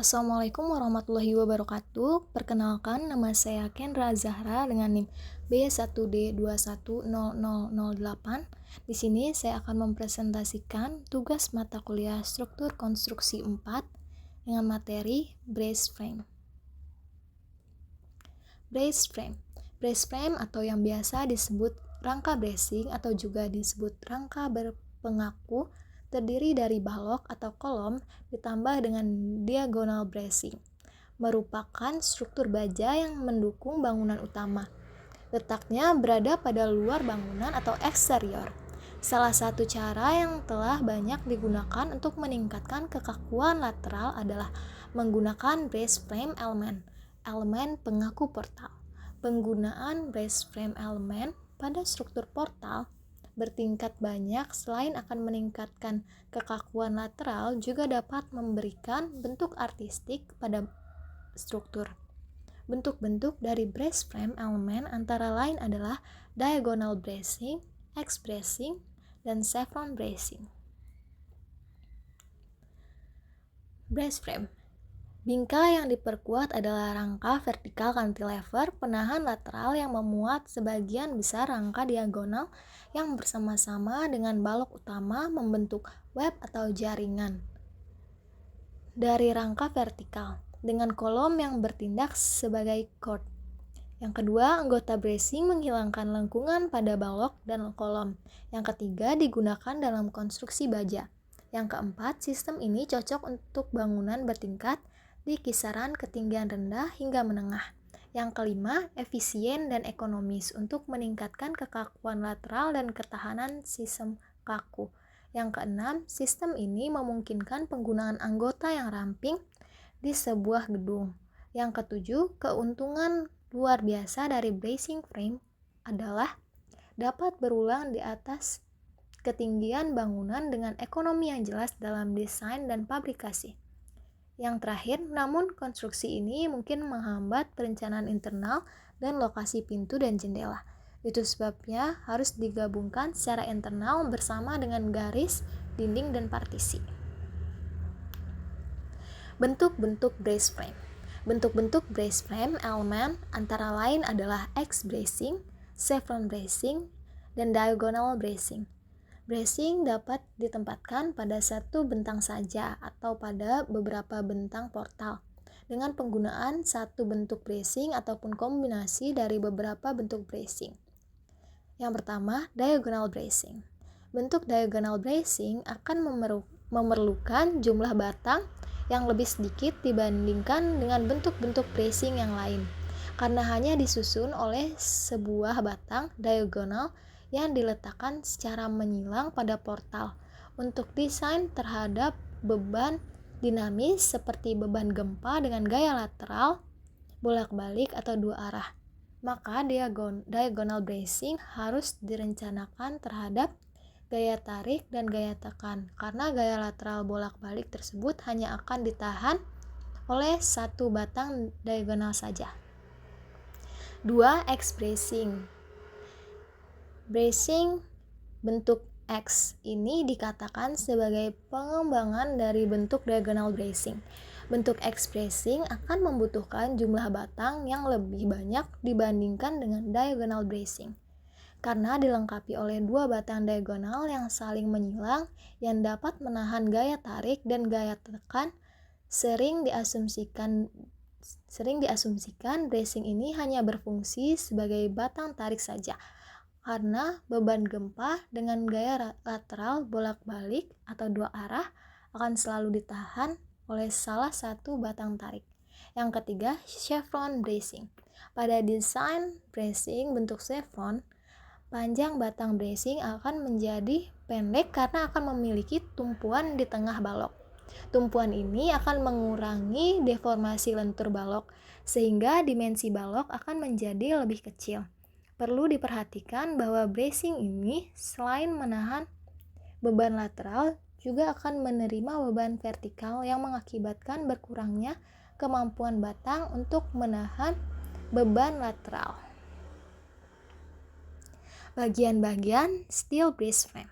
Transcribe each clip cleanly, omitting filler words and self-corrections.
Assalamualaikum warahmatullahi wabarakatuh. Perkenalkan, nama saya Kendra Zahra dengan NIM B1D210008. Di sini saya akan mempresentasikan tugas mata kuliah struktur konstruksi 4 dengan materi brace frame. Brace frame. Brace frame atau yang biasa disebut rangka bracing atau juga disebut rangka berpengaku terdiri dari balok atau kolom ditambah dengan diagonal bracing. Merupakan struktur baja yang mendukung bangunan utama. Letaknya berada pada luar bangunan atau eksterior. Salah satu cara yang telah banyak digunakan untuk meningkatkan kekakuan lateral adalah menggunakan brace frame elemen pengaku portal. Penggunaan brace frame elemen pada struktur portal bertingkat banyak selain akan meningkatkan kekakuan lateral juga dapat memberikan bentuk artistik pada struktur. Bentuk-bentuk dari brace frame elemen antara lain adalah diagonal bracing, X-bracing, dan chevron bracing. Brace frame. Bingkai yang diperkuat adalah rangka vertikal cantilever penahan lateral yang memuat sebagian besar rangka diagonal yang bersama-sama dengan balok utama membentuk web atau jaringan dari rangka vertikal dengan kolom yang bertindak sebagai chord. Yang kedua, anggota bracing menghilangkan lengkungan pada balok dan kolom. Yang ketiga, digunakan dalam konstruksi baja. Yang keempat, sistem ini cocok untuk bangunan bertingkat di kisaran ketinggian rendah hingga menengah. Yang kelima, efisien dan ekonomis untuk meningkatkan kekakuan lateral dan ketahanan sistem kaku. Yang keenam, sistem ini memungkinkan penggunaan anggota yang ramping di sebuah gedung. Yang ketujuh, keuntungan luar biasa dari bracing frame adalah dapat berulang di atas ketinggian bangunan dengan ekonomi yang jelas dalam desain dan fabrikasi. Yang terakhir, namun konstruksi ini mungkin menghambat perencanaan internal dan lokasi pintu dan jendela. Itu sebabnya harus digabungkan secara internal bersama dengan garis, dinding, dan partisi. Bentuk-bentuk brace frame. Bentuk-bentuk brace frame elemen antara lain adalah X-bracing, chevron bracing, dan diagonal bracing. Bracing dapat ditempatkan pada satu bentang saja atau pada beberapa bentang portal dengan penggunaan satu bentuk bracing ataupun kombinasi dari beberapa bentuk bracing. Yang pertama, diagonal bracing. Bentuk diagonal bracing akan memerlukan jumlah batang yang lebih sedikit dibandingkan dengan bentuk-bentuk bracing yang lain karena hanya disusun oleh sebuah batang diagonal yang diletakkan secara menyilang pada portal untuk desain terhadap beban dinamis seperti beban gempa dengan gaya lateral, bolak-balik atau dua arah. Maka diagonal bracing harus direncanakan terhadap gaya tarik dan gaya tekan karena gaya lateral bolak-balik tersebut hanya akan ditahan oleh satu batang diagonal saja. 2. X-bracing. Bracing bentuk X ini dikatakan sebagai pengembangan dari bentuk diagonal bracing. Bentuk X-bracing akan membutuhkan jumlah batang yang lebih banyak dibandingkan dengan diagonal bracing karena dilengkapi oleh dua batang diagonal yang saling menyilang yang dapat menahan gaya tarik dan gaya tekan. Sering diasumsikan bracing ini hanya berfungsi sebagai batang tarik saja karena beban gempa dengan gaya lateral bolak-balik atau dua arah akan selalu ditahan oleh salah satu batang tarik. Yang ketiga, chevron bracing. Pada desain bracing bentuk chevron, panjang batang bracing akan menjadi pendek karena akan memiliki tumpuan di tengah balok. Tumpuan ini akan mengurangi deformasi lentur balok sehingga dimensi balok akan menjadi lebih kecil. Perlu diperhatikan bahwa bracing ini selain menahan beban lateral juga akan menerima beban vertikal yang mengakibatkan berkurangnya kemampuan batang untuk menahan beban lateral. Bagian-bagian steel brace frame.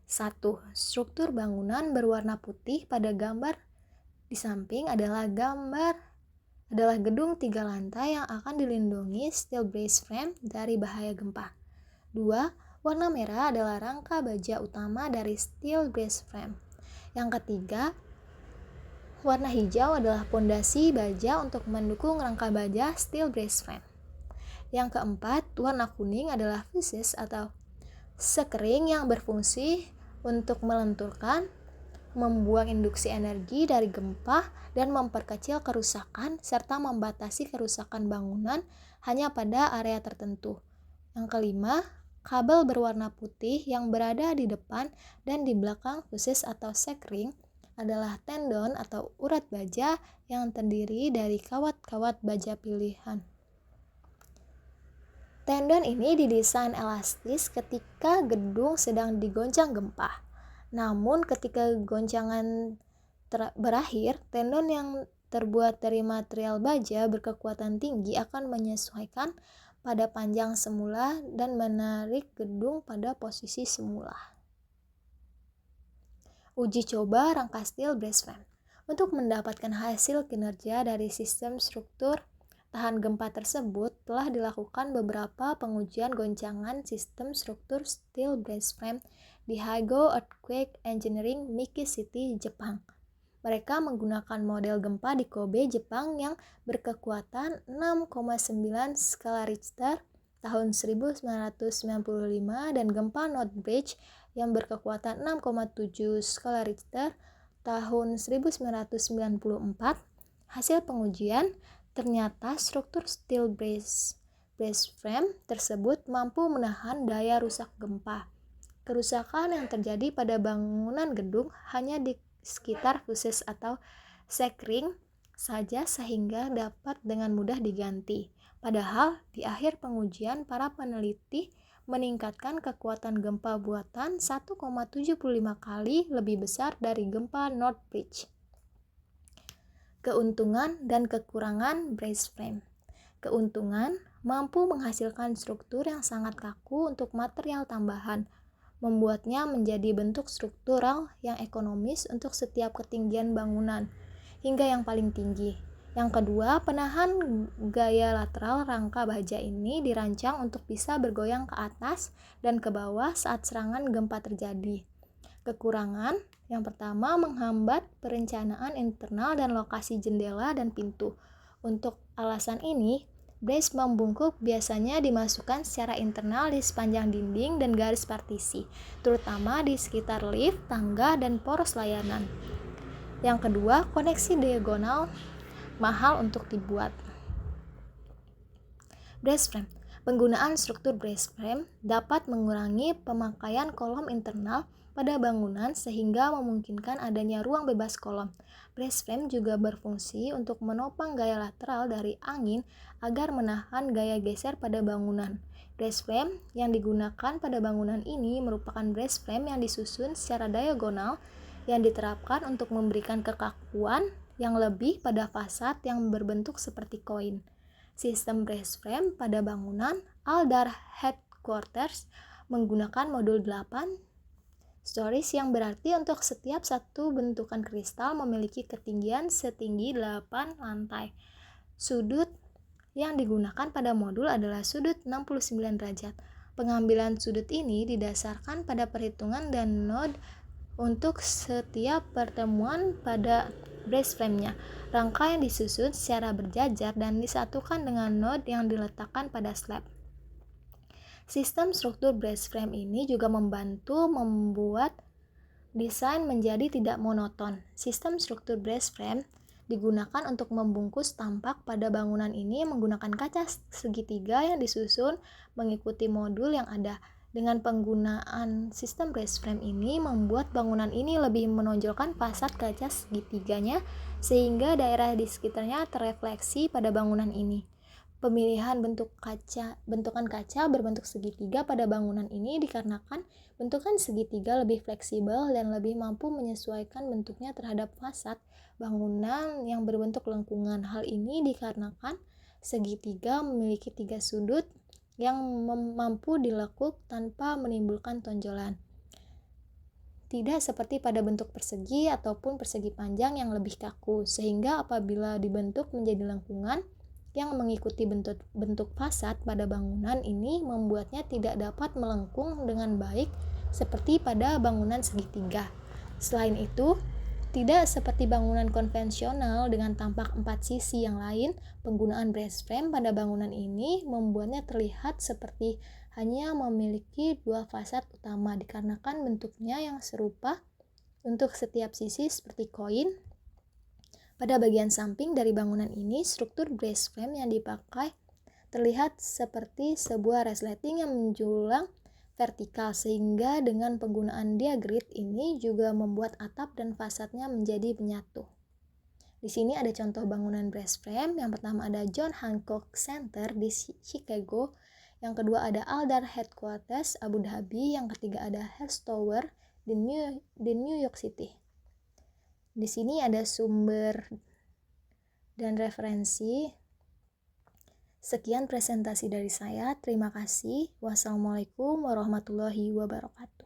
1. Struktur bangunan berwarna putih pada gambar Di samping adalah gedung 3 lantai yang akan dilindungi steel brace frame dari bahaya gempa. 2. Warna merah adalah rangka baja utama dari steel brace frame. Yang ketiga, warna hijau adalah pondasi baja untuk mendukung rangka baja steel brace frame. Yang keempat, warna kuning adalah fuses atau sekering yang berfungsi untuk melenturkan, membuang induksi energi dari gempa, dan memperkecil kerusakan serta membatasi kerusakan bangunan hanya pada area tertentu. Yang kelima, kabel berwarna putih yang berada di depan dan di belakang fuses atau sekring adalah tendon atau urat baja yang terdiri dari kawat-kawat baja pilihan. Tendon ini didesain elastis ketika gedung sedang digoncang gempa. Namun ketika goncangan berakhir, tendon yang terbuat dari material baja berkekuatan tinggi akan menyesuaikan pada panjang semula dan menarik gedung pada posisi semula. Uji coba rangka steel brace frame. Untuk mendapatkan hasil kinerja dari sistem struktur tahan gempa tersebut, telah dilakukan beberapa pengujian goncangan sistem struktur steel brace frame di Haigo Earthquake Engineering, Miki City, Jepang. Mereka menggunakan model gempa di Kobe, Jepang yang berkekuatan 6,9 skala Richter tahun 1995 dan gempa Northbridge yang berkekuatan 6,7 skala Richter tahun 1994. Hasil pengujian, ternyata struktur steel brace frame tersebut mampu menahan daya rusak gempa. Kerusakan yang terjadi pada bangunan gedung hanya di sekitar fuses atau sekring saja sehingga dapat dengan mudah diganti. Padahal di akhir pengujian para peneliti meningkatkan kekuatan gempa buatan 1,75 kali lebih besar dari gempa Northbridge. Keuntungan dan kekurangan brace frame. Keuntungan, mampu menghasilkan struktur yang sangat kaku untuk material tambahan, membuatnya menjadi bentuk struktural yang ekonomis untuk setiap ketinggian bangunan, hingga yang paling tinggi. Yang kedua, penahan gaya lateral rangka baja ini dirancang untuk bisa bergoyang ke atas dan ke bawah saat serangan gempa terjadi. Kekurangan, yang pertama menghambat perencanaan internal dan lokasi jendela dan pintu. Untuk alasan ini, brace membungkuk biasanya dimasukkan secara internal di sepanjang dinding dan garis partisi, terutama di sekitar lift, tangga, dan poros layanan. Yang kedua, koneksi diagonal mahal untuk dibuat. Brace frame. Penggunaan struktur brace frame dapat mengurangi pemakaian kolom internal pada bangunan sehingga memungkinkan adanya ruang bebas kolom. Brace frame juga berfungsi untuk menopang gaya lateral dari angin agar menahan gaya geser pada bangunan. Brace frame yang digunakan pada bangunan ini merupakan brace frame yang disusun secara diagonal yang diterapkan untuk memberikan kekakuan yang lebih pada fasad yang berbentuk seperti koin. Sistem brace frame pada bangunan Aldar Headquarters menggunakan modul 8 stories yang berarti untuk setiap satu bentukan kristal memiliki ketinggian setinggi 8 lantai. Sudut yang digunakan pada modul adalah sudut 69 derajat. Pengambilan sudut ini didasarkan pada perhitungan dan node untuk setiap pertemuan pada brace frame-nya. Rangka yang disusun secara berjajar dan disatukan dengan node yang diletakkan pada slab. Sistem struktur brace frame ini juga membantu membuat desain menjadi tidak monoton. Sistem struktur brace frame digunakan untuk membungkus tampak pada bangunan ini menggunakan kaca segitiga yang disusun mengikuti modul yang ada. Dengan penggunaan sistem brace frame ini membuat bangunan ini lebih menonjolkan fasad kaca segitiganya sehingga daerah di sekitarnya terrefleksi pada bangunan ini. Pemilihan bentukan kaca berbentuk segitiga pada bangunan ini dikarenakan bentukan segitiga lebih fleksibel dan lebih mampu menyesuaikan bentuknya terhadap fasad bangunan yang berbentuk lengkungan. Hal ini dikarenakan segitiga memiliki 3 sudut yang mampu dilekuk tanpa menimbulkan tonjolan. tidak seperti pada bentuk persegi ataupun persegi panjang yang lebih kaku, sehingga apabila dibentuk menjadi lengkungan yang mengikuti bentuk fasad pada bangunan ini membuatnya tidak dapat melengkung dengan baik seperti pada bangunan segitiga. Selain itu, tidak seperti bangunan konvensional dengan tampak 4 sisi yang lain, penggunaan brace frame pada bangunan ini membuatnya terlihat seperti hanya memiliki 2 fasad utama dikarenakan bentuknya yang serupa untuk setiap sisi seperti koin. Pada bagian samping dari bangunan ini, struktur brace frame yang dipakai terlihat seperti sebuah resleting yang menjulang vertikal, sehingga dengan penggunaan dia grid ini juga membuat atap dan fasadnya menjadi menyatu. Di sini ada contoh bangunan brace frame. Yang pertama ada John Hancock Center di Chicago, yang kedua ada Aldar Headquarters Abu Dhabi, yang ketiga ada Hearst Tower di New York City. Di sini ada sumber dan referensi. Sekian presentasi dari saya. Terima kasih. Wassalamualaikum warahmatullahi wabarakatuh.